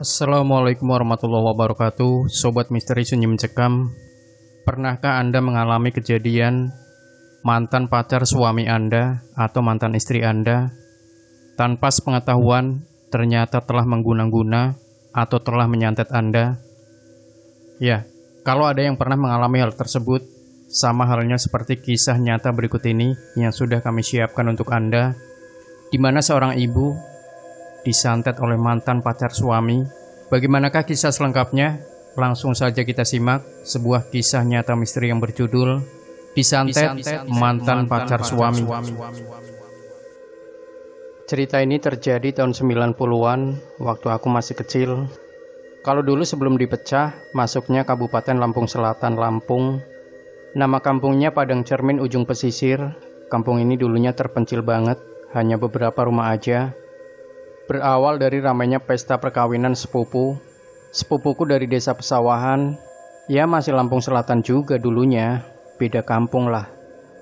Assalamualaikum warahmatullahi wabarakatuh. Sobat Misteri Sunyi Mencekam. Pernahkah Anda mengalami kejadian mantan pacar suami Anda atau mantan istri Anda tanpa sepengetahuan ternyata telah mengguna-guna atau telah menyantet Anda? Ya, kalau ada yang pernah mengalami hal tersebut, sama halnya seperti kisah nyata berikut ini yang sudah kami siapkan untuk Anda, di mana seorang ibu disantet oleh mantan pacar suami. Bagaimanakah kisah selengkapnya? Langsung saja kita simak sebuah kisah nyata misteri yang berjudul Disantet Mantan Pacar Suami. Cerita ini terjadi tahun 90-an waktu aku masih kecil. Kalau dulu sebelum dipecah, masuknya Kabupaten Lampung Selatan, Lampung. Nama kampungnya Padang Cermin Ujung Pesisir. Kampung ini dulunya terpencil banget, hanya beberapa rumah aja. Berawal dari ramainya pesta perkawinan sepupuku dari desa pesawahan, ya masih Lampung Selatan juga dulunya, beda kampung lah.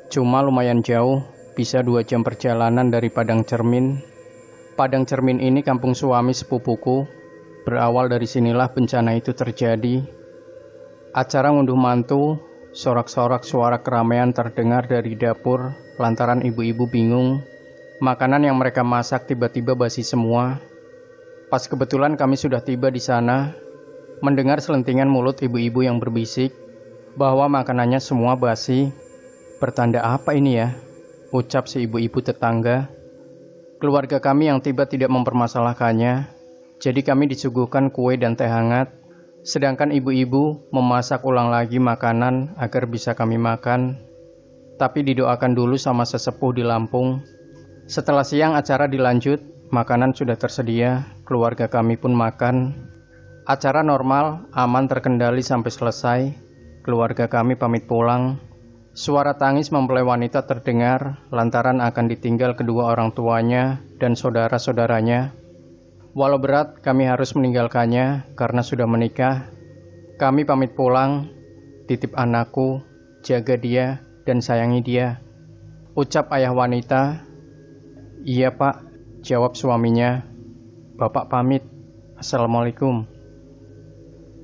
Cuma lumayan jauh, bisa 2 jam perjalanan dari Padang Cermin. Padang Cermin ini kampung suami sepupuku, berawal dari sinilah bencana itu terjadi. Acara ngunduh mantu, sorak-sorak suara keramaian terdengar dari dapur, lantaran ibu-ibu bingung. Makanan yang mereka masak tiba-tiba basi semua. Pas kebetulan kami sudah tiba di sana, mendengar selentingan mulut ibu-ibu yang berbisik bahwa makanannya semua basi. Pertanda apa ini ya? Ucap si ibu-ibu tetangga. Keluarga kami yang tiba tidak mempermasalahkannya, jadi kami disuguhkan kue dan teh hangat, sedangkan ibu-ibu memasak ulang lagi makanan agar bisa kami makan. Tapi didoakan dulu sama sesepuh di Lampung. Setelah siang acara dilanjut, makanan sudah tersedia, keluarga kami pun makan. Acara normal, aman terkendali sampai selesai. Keluarga kami pamit pulang. Suara tangis mempelai wanita terdengar lantaran akan ditinggal kedua orang tuanya dan saudara-saudaranya. Walau berat, kami harus meninggalkannya karena sudah menikah. Kami pamit pulang, titip anakku, jaga dia dan sayangi dia. Ucap ayah wanita. Iya pak, jawab suaminya. Bapak pamit, assalamualaikum.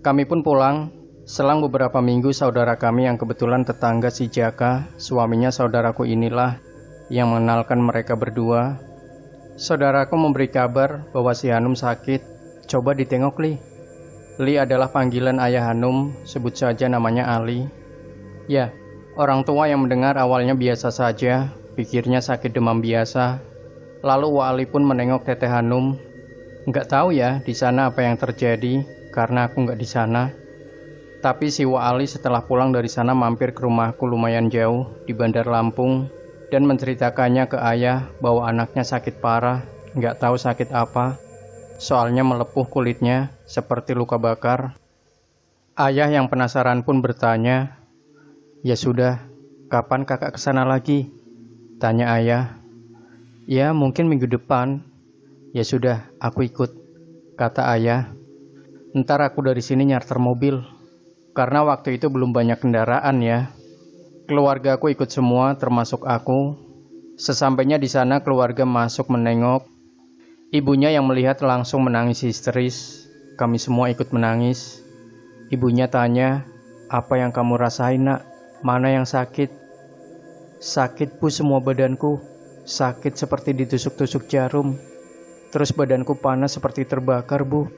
Kami pun pulang. Selang beberapa minggu saudara kami yang kebetulan tetangga si Jaka, suaminya saudaraku inilah yang mengenalkan mereka berdua. Saudaraku memberi kabar bahwa si Hanum sakit. Coba ditengok Li. Li adalah panggilan ayah Hanum, sebut saja namanya Ali. Ya, orang tua yang mendengar awalnya biasa saja, pikirnya sakit demam biasa. Lalu Wali pun menengok Teteh Hanum. Nggak tahu ya di sana apa yang terjadi karena aku nggak di sana. Tapi si Wali setelah pulang dari sana mampir ke rumahku lumayan jauh di Bandar Lampung dan menceritakannya ke ayah bahwa anaknya sakit parah, nggak tahu sakit apa. Soalnya melepuh kulitnya seperti luka bakar. Ayah yang penasaran pun bertanya, "Ya sudah, kapan kakak kesana lagi?" Tanya ayah. Ya mungkin minggu depan. Ya sudah, aku ikut, kata ayah. Ntar aku dari sini nyarter mobil, karena waktu itu belum banyak kendaraan ya. Keluarga aku ikut semua, termasuk aku. Sesampainya di sana keluarga masuk menengok. Ibunya yang melihat langsung menangis histeris. Kami semua ikut menangis. Ibunya tanya, apa yang kamu rasain nak? Mana yang sakit? Sakit bu semua badanku. Sakit seperti ditusuk-tusuk jarum. Terus badanku panas seperti terbakar bu.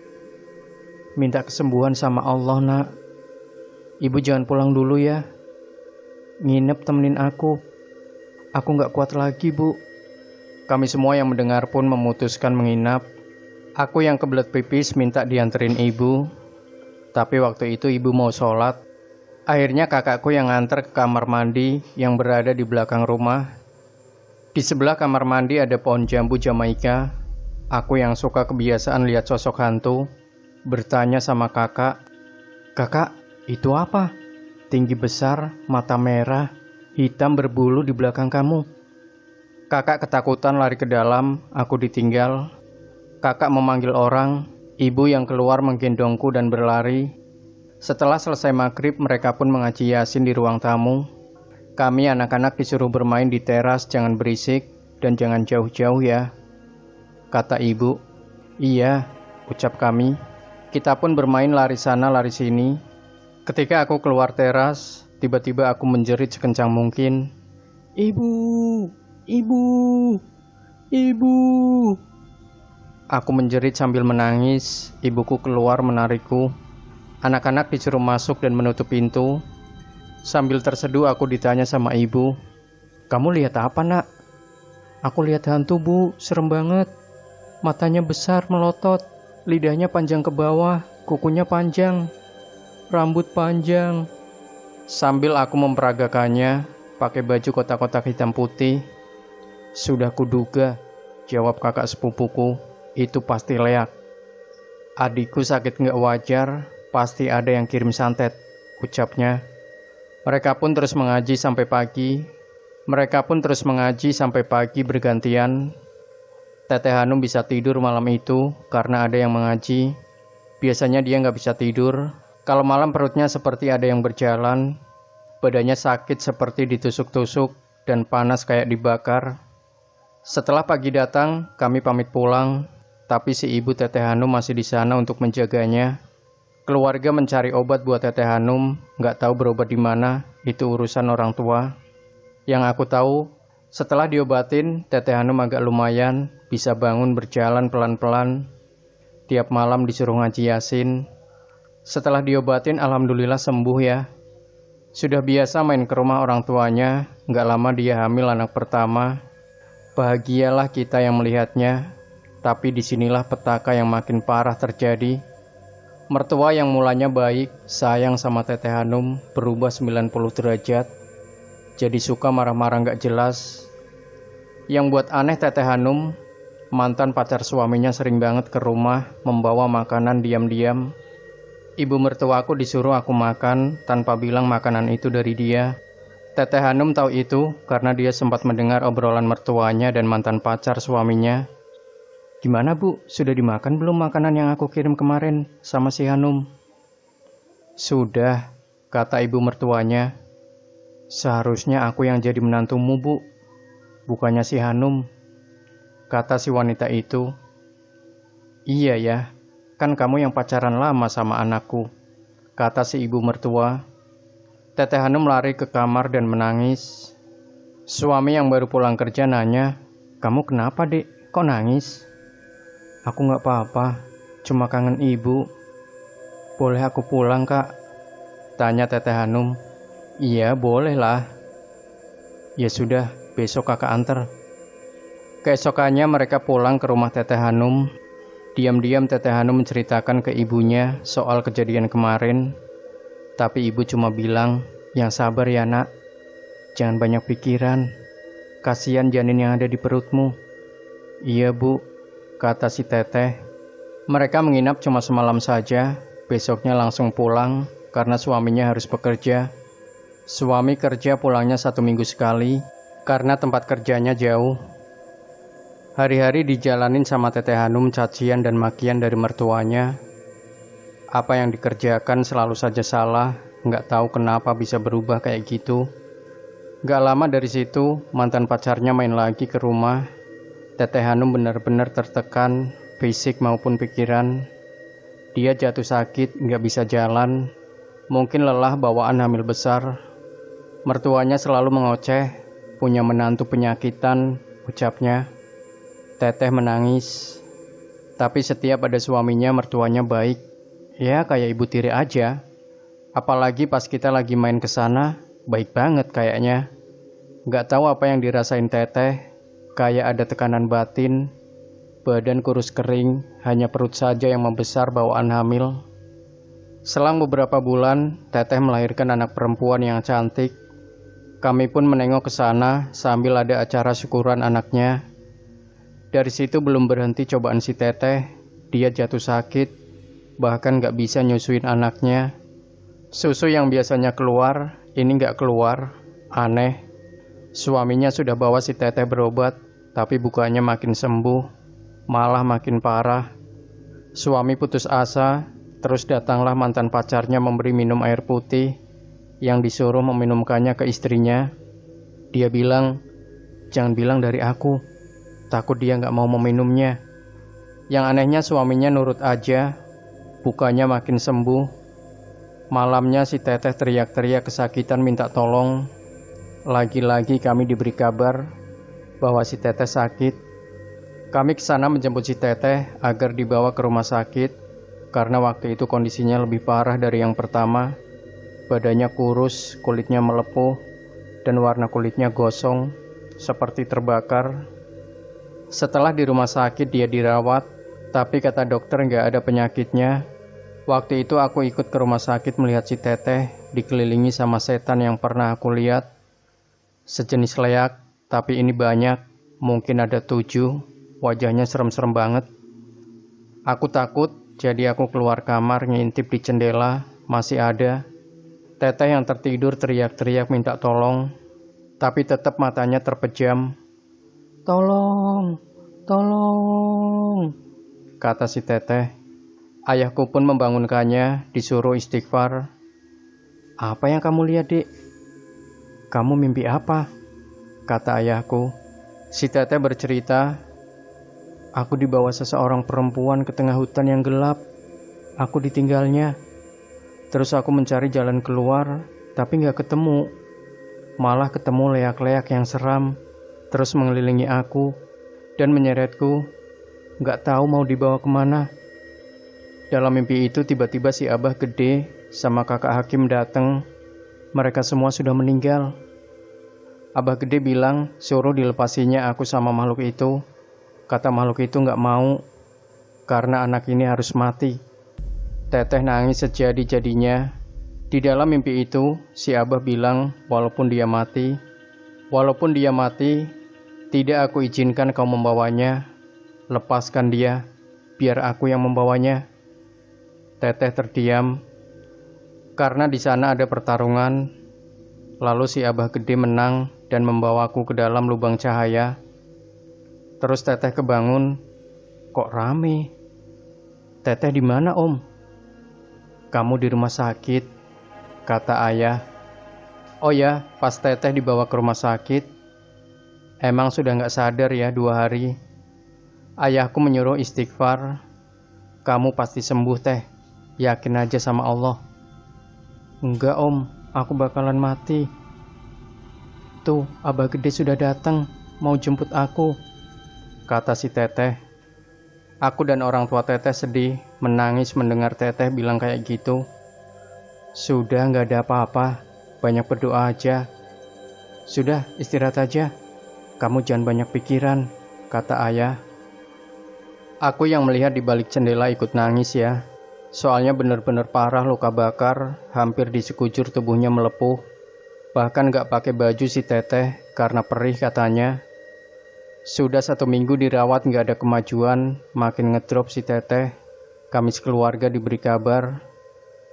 Minta kesembuhan sama Allah nak. Ibu jangan pulang dulu ya. Nginep temenin aku. Aku gak kuat lagi bu. Kami semua yang mendengar pun memutuskan menginap. Aku yang kebelet pipis minta dianterin ibu. Tapi waktu itu ibu mau sholat. Akhirnya kakakku yang nganter ke kamar mandi yang berada di belakang rumah. Di sebelah kamar mandi ada pohon jambu Jamaika. Aku yang suka kebiasaan lihat sosok hantu, bertanya sama kakak, "Kakak, itu apa? Tinggi besar, mata merah, hitam berbulu di belakang kamu." Kakak ketakutan lari ke dalam, aku ditinggal. Kakak memanggil orang, ibu yang keluar menggendongku dan berlari. Setelah selesai maghrib, mereka pun mengaji Yasin di ruang tamu. Kami anak-anak disuruh bermain di teras, jangan berisik dan jangan jauh-jauh ya, kata ibu. Iya, ucap kami. Kita pun bermain lari sana lari sini. Ketika aku keluar teras, tiba-tiba aku menjerit sekencang mungkin. Ibu, ibu, ibu. Aku menjerit sambil menangis. Ibuku keluar menarikku. Anak-anak disuruh masuk dan menutup pintu. Sambil terseduh aku ditanya sama ibu, "Kamu lihat apa, Nak?" "Aku lihat hantu, Bu. Serem banget. Matanya besar melotot, lidahnya panjang ke bawah, kukunya panjang, rambut panjang." Sambil aku memperagakannya pakai baju kotak-kotak hitam putih. "Sudah kuduga," jawab kakak sepupuku, "itu pasti leak. Adikku sakit nggak wajar, pasti ada yang kirim santet," ucapnya. Mereka pun terus mengaji sampai pagi bergantian. Teteh Hanum bisa tidur malam itu karena ada yang mengaji. Biasanya dia nggak bisa tidur. Kalau malam perutnya seperti ada yang berjalan. Badannya sakit seperti ditusuk-tusuk dan panas kayak dibakar. Setelah pagi datang, kami pamit pulang. Tapi si ibu Teteh Hanum masih di sana untuk menjaganya. Keluarga mencari obat buat Teteh Hanum, nggak tahu berobat di mana, itu urusan orang tua. Yang aku tahu, setelah diobatin, Teteh Hanum agak lumayan, bisa bangun berjalan pelan-pelan. Tiap malam disuruh ngaji Yasin. Setelah diobatin, alhamdulillah sembuh ya. Sudah biasa main ke rumah orang tuanya, nggak lama dia hamil anak pertama. Bahagialah kita yang melihatnya, tapi disinilah petaka yang makin parah terjadi. Mertua yang mulanya baik, sayang sama Teteh Hanum, berubah 90 derajat. Jadi suka marah-marah gak jelas. Yang buat aneh Teteh Hanum, mantan pacar suaminya sering banget ke rumah, membawa makanan diam-diam. Ibu mertuaku disuruh aku makan, tanpa bilang makanan itu dari dia. Teteh Hanum tahu itu, karena dia sempat mendengar obrolan mertuanya dan mantan pacar suaminya. "Gimana, Bu? Sudah dimakan belum makanan yang aku kirim kemarin sama si Hanum?" "Sudah," kata ibu mertuanya. "Seharusnya aku yang jadi menantumu, Bu. Bukannya si Hanum," kata si wanita itu. "Iya ya, kan kamu yang pacaran lama sama anakku," kata si ibu mertua. Teteh Hanum lari ke kamar dan menangis. Suami yang baru pulang kerja nanya, "Kamu kenapa, Dek? Kok nangis?" "Aku gak apa-apa, cuma kangen ibu." "Boleh aku pulang, Kak?" tanya Teteh Hanum. "Iya, boleh lah." "Ya sudah, besok kakak antar." Keesokannya mereka pulang ke rumah Teteh Hanum. Diam-diam Teteh Hanum menceritakan ke ibunya soal kejadian kemarin. Tapi ibu cuma bilang, "Yang sabar ya, Nak. Jangan banyak pikiran. Kasihan janin yang ada di perutmu." "Iya, Bu," kata si Teteh. Mereka menginap cuma semalam saja, besoknya langsung pulang karena suaminya harus bekerja. Suami kerja pulangnya 1 minggu sekali karena tempat kerjanya jauh. Hari-hari dijalanin sama Teteh Hanum cacian dan makian dari mertuanya. Apa yang dikerjakan selalu saja salah, nggak tahu kenapa bisa berubah kayak gitu. Nggak lama dari situ, mantan pacarnya main lagi ke rumah. Teteh Hanum benar-benar tertekan, fisik maupun pikiran. Dia jatuh sakit, nggak bisa jalan. Mungkin lelah bawaan hamil besar. Mertuanya selalu mengoceh, punya menantu penyakitan, ucapnya. Teteh menangis. Tapi setiap ada suaminya, mertuanya baik. Ya kayak ibu tiri aja. Apalagi pas kita lagi main ke sana, baik banget kayaknya. Nggak tahu apa yang dirasain Teteh. Kayak ada tekanan batin, badan kurus kering, hanya perut saja yang membesar bawaan hamil. Selang beberapa bulan, Teteh melahirkan anak perempuan yang cantik. Kami pun menengok ke sana sambil ada acara syukuran anaknya. Dari situ belum berhenti cobaan si Teteh. Dia jatuh sakit, bahkan gak bisa nyusuin anaknya. Susu yang biasanya keluar, ini gak keluar. Aneh. Suaminya sudah bawa si Teteh berobat, tapi bukannya makin sembuh, malah makin parah. Suami putus asa, terus datanglah mantan pacarnya memberi minum air putih yang disuruh meminumkannya ke istrinya. Dia bilang, "Jangan bilang dari aku, takut dia gak mau meminumnya." Yang anehnya suaminya nurut aja. Bukannya makin sembuh. Malamnya si Teteh teriak-teriak kesakitan minta tolong. Lagi-lagi kami diberi kabar bahwa si Teteh sakit. Kami ke sana menjemput si Teteh agar dibawa ke rumah sakit karena waktu itu kondisinya lebih parah dari yang pertama. Badannya kurus, kulitnya melepuh, dan warna kulitnya gosong seperti terbakar. Setelah di rumah sakit dia dirawat, tapi kata dokter nggak ada penyakitnya. Waktu itu aku ikut ke rumah sakit melihat si Teteh dikelilingi sama setan yang pernah aku lihat. Sejenis leak, tapi ini banyak, mungkin ada 7, wajahnya serem-serem banget. Aku takut, jadi aku keluar kamar ngintip di jendela, masih ada. Teteh yang tertidur teriak-teriak minta tolong, tapi tetap matanya terpejam. Tolong, tolong, kata si Teteh. Ayahku pun membangunkannya, disuruh istighfar. Apa yang kamu lihat, Dik? Kamu mimpi apa? Kata ayahku. Si Teteh bercerita, aku dibawa seseorang perempuan ke tengah hutan yang gelap. Aku ditinggalnya. Terus aku mencari jalan keluar, tapi gak ketemu. Malah ketemu leak-leak yang seram, terus mengelilingi aku dan menyeretku. Gak tahu mau dibawa kemana. Dalam mimpi itu tiba-tiba si Abah Gede sama kakak Hakim datang. Mereka semua sudah meninggal. Abah Gede bilang suruh dilepasinya aku sama makhluk itu. Kata makhluk itu gak mau, karena anak ini harus mati. Teteh nangis sejadi-jadinya. Di dalam mimpi itu, si Abah bilang walaupun dia mati, tidak aku izinkan kau membawanya. Lepaskan dia, biar aku yang membawanya. Teteh terdiam, karena di sana ada pertarungan. Lalu si Abah Gede menang dan membawaku ke dalam lubang cahaya. Terus Teteh kebangun, kok rame? Teteh di mana, Om? Kamu di rumah sakit, kata ayah. Oh ya, pas Teteh dibawa ke rumah sakit, emang sudah gak sadar ya 2 hari. Ayahku menyuruh istighfar. Kamu pasti sembuh, Teh. Yakin aja sama Allah. Enggak, Om, aku bakalan mati. Tuh, Abah Gede sudah datang, mau jemput aku, kata si Teteh. Aku dan orang tua Teteh sedih, menangis mendengar Teteh bilang kayak gitu. Sudah, gak ada apa-apa, banyak berdoa aja. Sudah, istirahat aja. Kamu jangan banyak pikiran, kata ayah. Aku yang melihat di balik jendela ikut nangis ya. Soalnya benar-benar parah luka bakar, hampir di sekujur tubuhnya melepuh. Bahkan gak pakai baju si Teteh karena perih katanya. Sudah 1 minggu dirawat gak ada kemajuan, makin ngedrop si Teteh. Kami sekeluarga diberi kabar.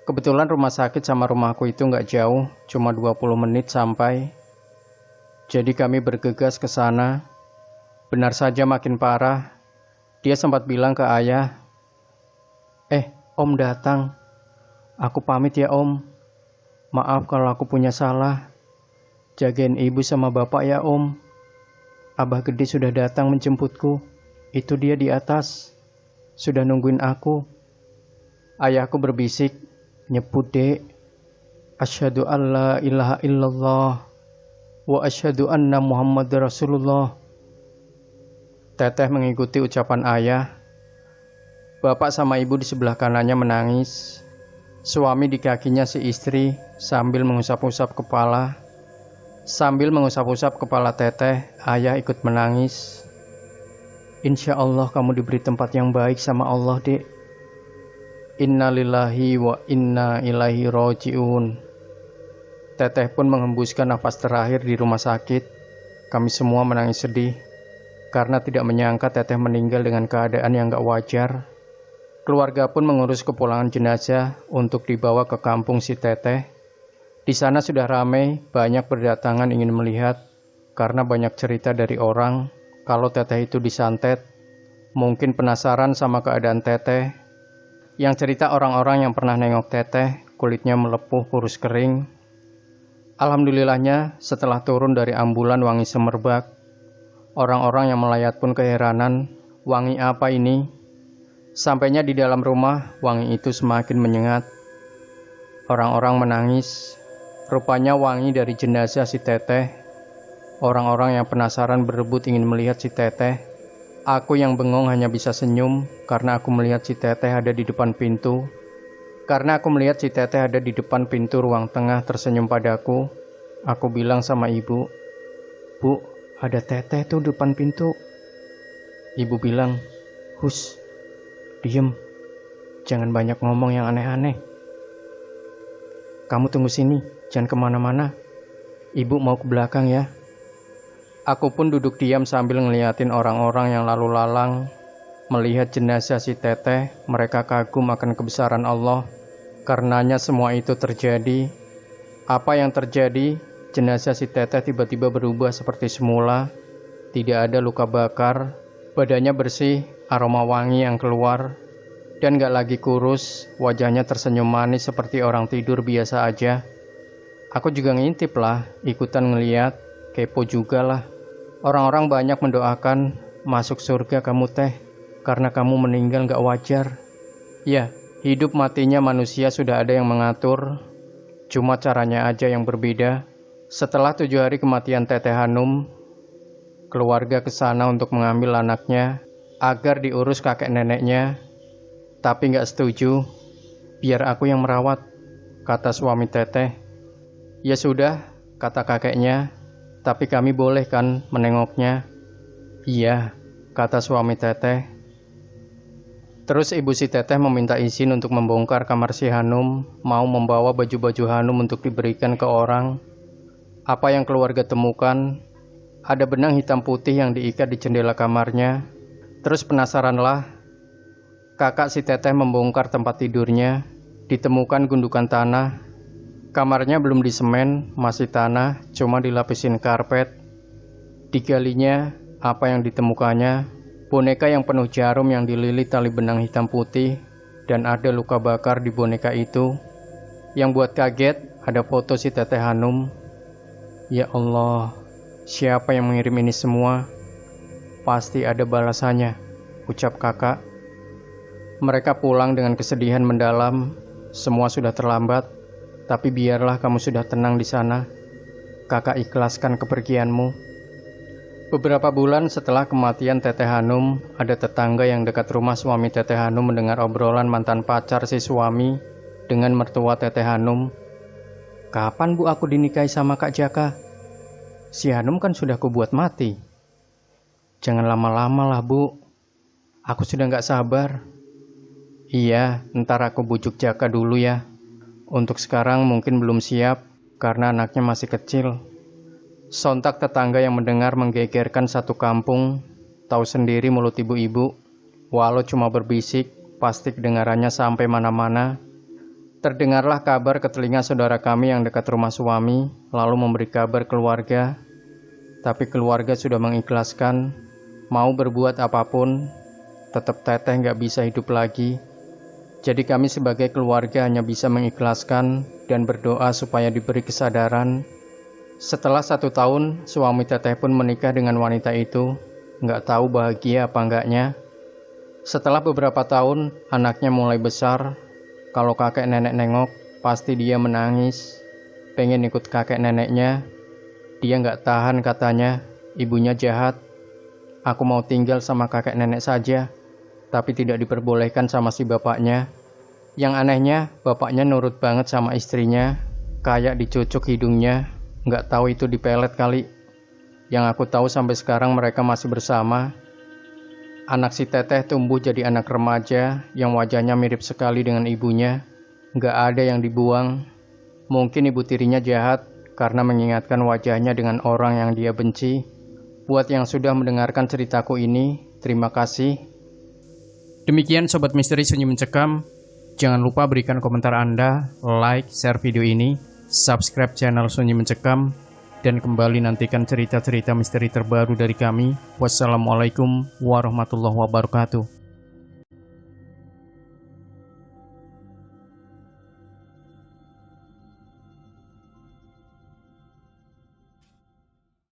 Kebetulan rumah sakit sama rumahku itu gak jauh, cuma 20 menit sampai. Jadi kami bergegas ke sana. Benar saja makin parah. Dia sempat bilang ke ayah, Om datang. Aku pamit ya, Om. Maaf kalau aku punya salah. Jagain ibu sama bapak ya, Om. Abah Gede sudah datang menjemputku. Itu dia di atas. Sudah nungguin aku. Ayahku berbisik, nyebut, Dek. Asyhadu an la ilaha illallah wa asyhadu anna Muhammad Rasulullah. Teteh mengikuti ucapan ayah. Bapak sama ibu di sebelah kanannya menangis. Suami di kakinya si istri sambil mengusap-usap kepala. Sambil mengusap-usap kepala Teteh, ayah ikut menangis. Insya Allah kamu diberi tempat yang baik sama Allah, Dek. Innalillahi wa inna ilaihi roji'un. Teteh pun menghembuskan nafas terakhir di rumah sakit. Kami semua menangis sedih karena tidak menyangka Teteh meninggal dengan keadaan yang gak wajar. Keluarga pun mengurus kepulangan jenazah untuk dibawa ke kampung si Teteh. Di sana sudah ramai, banyak berdatangan ingin melihat karena banyak cerita dari orang kalau Teteh itu disantet. Mungkin penasaran sama keadaan Teteh. Yang cerita orang-orang yang pernah nengok Teteh, kulitnya melepuh kurus kering. Alhamdulillahnya setelah turun dari ambulan wangi semerbak. Orang-orang yang melayat pun keheranan, wangi apa ini? Sampainya di dalam rumah, wangi itu semakin menyengat. Orang-orang menangis. Rupanya wangi dari jenazah si Teteh. Orang-orang yang penasaran berebut ingin melihat si Teteh. Aku yang bengong hanya bisa senyum karena aku melihat si Teteh ada di depan pintu. Karena aku melihat si Teteh ada di depan pintu ruang tengah tersenyum padaku. Aku bilang sama ibu, "Bu, ada Teteh tuh depan pintu." Ibu bilang, "Hus, diem. Jangan banyak ngomong yang aneh-aneh. Kamu tunggu sini, jangan kemana-mana. Ibu mau ke belakang ya." Aku pun duduk diam sambil ngeliatin orang-orang yang lalu lalang. Melihat jenazah si Teteh, mereka kagum akan kebesaran Allah. Karenanya semua itu terjadi. Apa yang terjadi? Jenazah si Teteh tiba-tiba berubah seperti semula. Tidak ada luka bakar. Badannya bersih, aroma wangi yang keluar. Dan gak lagi kurus, wajahnya tersenyum manis seperti orang tidur biasa aja. Aku juga ngintip lah, ikutan ngeliat, kepo juga lah. Orang-orang banyak mendoakan, "Masuk surga kamu Teh, karena kamu meninggal gak wajar." Ya, hidup matinya manusia sudah ada yang mengatur, cuma caranya aja yang berbeda. Setelah 7 hari kematian Teteh Hanum, keluarga ke sana untuk mengambil anaknya agar diurus kakek neneknya. Tapi gak setuju, biar aku yang merawat, kata suami Teteh. Ya sudah, kata kakeknya, tapi kami boleh kan menengoknya? Iya, kata suami Teteh. Terus ibu si Teteh meminta izin untuk membongkar kamar si Hanum, mau membawa baju-baju Hanum untuk diberikan ke orang. Apa yang keluarga temukan? Ada benang hitam putih yang diikat di jendela kamarnya. Terus penasaranlah, kakak si Teteh membongkar tempat tidurnya. Ditemukan gundukan tanah. Kamarnya belum disemen, masih tanah, cuma dilapisin karpet. Digalinya, apa yang ditemukannya? Boneka yang penuh jarum yang dililit tali benang hitam putih, dan ada luka bakar di boneka itu. Yang buat kaget, ada foto si Teteh Hanum. Ya Allah, siapa yang mengirim ini semua? Pasti ada balasannya, ucap kakak. Mereka pulang dengan kesedihan mendalam. Semua sudah terlambat. Tapi biarlah kamu sudah tenang di sana. Kakak ikhlaskan kepergianmu. Beberapa bulan setelah kematian Teteh Hanum, ada tetangga yang dekat rumah suami Teteh Hanum mendengar obrolan mantan pacar si suami dengan mertua Teteh Hanum. "Kapan bu aku dinikahi sama Kak Jaka? Si Hanum kan sudah kubuat mati." "Jangan lama-lama lah bu. Aku sudah gak sabar." "Iya, ntar aku bujuk Jaka dulu ya. Untuk sekarang mungkin belum siap, karena anaknya masih kecil." Sontak tetangga yang mendengar menggegerkan satu kampung. Tahu sendiri mulut ibu-ibu, walau cuma berbisik, pasti kedengarannya sampai mana-mana. Terdengarlah kabar ke telinga saudara kami yang dekat rumah suami, lalu memberi kabar keluarga. Tapi keluarga sudah mengikhlaskan, mau berbuat apapun, tetap Teteh gak bisa hidup lagi. Jadi kami sebagai keluarga hanya bisa mengikhlaskan dan berdoa supaya diberi kesadaran. Setelah 1 tahun, suami Teteh pun menikah dengan wanita itu. Nggak tahu bahagia apa enggaknya. Setelah beberapa tahun, anaknya mulai besar. Kalau kakek nenek nengok, pasti dia menangis. Pengen ikut kakek neneknya. Dia nggak tahan katanya, ibunya jahat. Aku mau tinggal sama kakek nenek saja. Tapi tidak diperbolehkan sama si bapaknya. Yang anehnya, bapaknya nurut banget sama istrinya, kayak dicucuk hidungnya, nggak tahu itu dipelet kali. Yang aku tahu sampai sekarang mereka masih bersama. Anak si Teteh tumbuh jadi anak remaja yang wajahnya mirip sekali dengan ibunya, nggak ada yang dibuang. Mungkin ibu tirinya jahat karena mengingatkan wajahnya dengan orang yang dia benci. Buat yang sudah mendengarkan ceritaku ini, terima kasih. Demikian Sobat Misteri Sunyi Mencekam. Jangan lupa berikan komentar Anda, like, share video ini, subscribe channel Sunyi Mencekam, dan kembali nantikan cerita-cerita misteri terbaru dari kami. Wassalamualaikum warahmatullahi wabarakatuh.